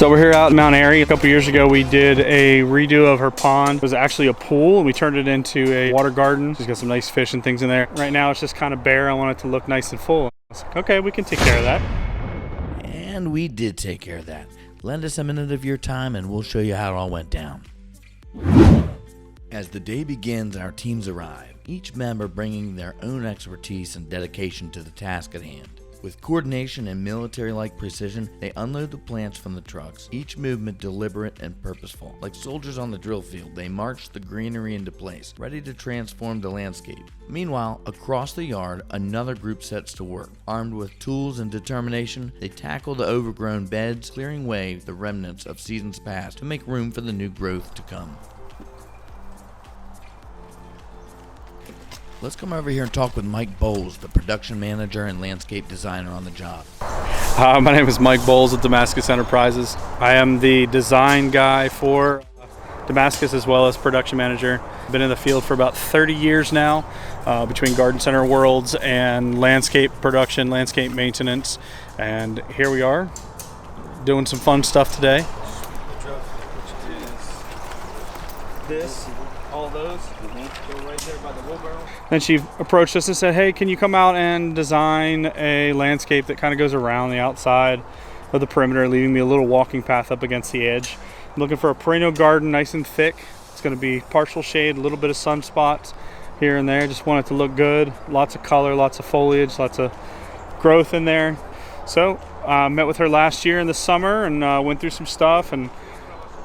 So we're here out in Mount Airy. A couple years ago we did a redo of her pond. It was actually a pool and we turned it into a water garden. She's got some nice fish and things in there. Right now it's just kind of bare. I want it to look nice and full. I was like, okay, we can take care of that. And we did take care of that. Lend us a minute of your time and we'll show you how it all went down. As the day begins, our teams arrive, each member bringing their own expertise and dedication to the task at hand. With coordination and military-like precision, they unload the plants from the trucks, each movement deliberate and purposeful. Like soldiers on the drill field, they march the greenery into place, ready to transform the landscape. Meanwhile, across the yard, another group sets to work. Armed with tools and determination, they tackle the overgrown beds, clearing away the remnants of seasons past to make room for the new growth to come. Let's come over here and talk with Mike Bowles, the production manager and landscape designer on the job. My name is Mike Bowles at Damascus Enterprises. I am the design guy for Damascus as well as production manager. I've been in the field for about 30 years now, between garden center worlds and landscape production, landscape maintenance. And here we are doing some fun stuff today. This, all those, go right there by the wheelbarrow. And she approached us and said, hey, can you come out and design a landscape that kind of goes around the outside of the perimeter, leaving me a little walking path up against the edge. I'm looking for a perennial garden, nice and thick. It's going to be partial shade, a little bit of sunspots here and there. Just want it to look good. Lots of color, lots of foliage, lots of growth in there. So met with her last year in the summer and went through some stuff and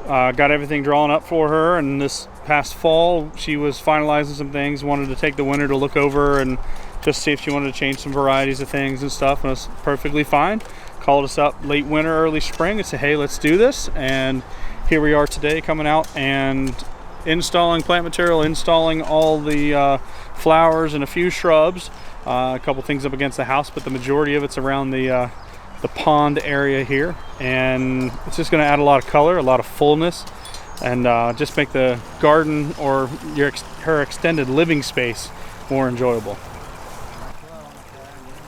got everything drawn up for her. And this past fall, she was finalizing some things, wanted to take the winter to look over and just see if she wanted to change some varieties of things and stuff. And it was perfectly fine. Called us up late winter, early spring and said, hey, let's do this. And here we are today, coming out and installing plant material, installing all the flowers and a few shrubs, a couple things up against the house, but the majority of it's around the pond area here. And it's just going to add a lot of color, a lot of fullness, and just make the garden or her extended living space more enjoyable.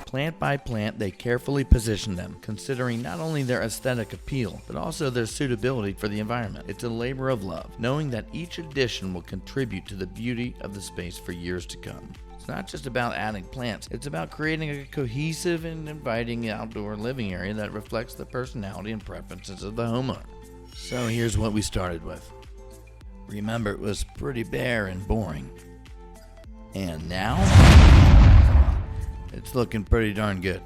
Plant by plant, they carefully position them, considering not only their aesthetic appeal, but also their suitability for the environment. It's a labor of love, knowing that each addition will contribute to the beauty of the space for years to come. It's not just about adding plants, it's about creating a cohesive and inviting outdoor living area that reflects the personality and preferences of the homeowner. So here's what we started with. Remember, it was pretty bare and boring. And now, it's looking pretty darn good.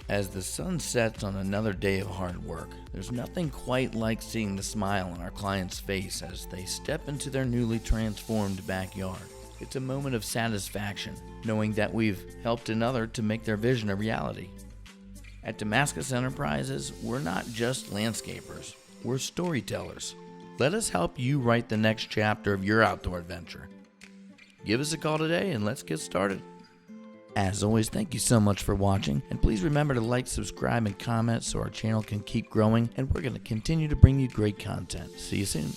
As the sun sets on another day of hard work, there's nothing quite like seeing the smile on our client's face as they step into their newly transformed backyard. It's a moment of satisfaction, knowing that we've helped another to make their vision a reality. At Damascus Enterprises, we're not just landscapers, we're storytellers. Let us help you write the next chapter of your outdoor adventure. Give us a call today and let's get started. As always, thank you so much for watching, and please remember to like, subscribe, and comment so our channel can keep growing, and we're going to continue to bring you great content. See you soon.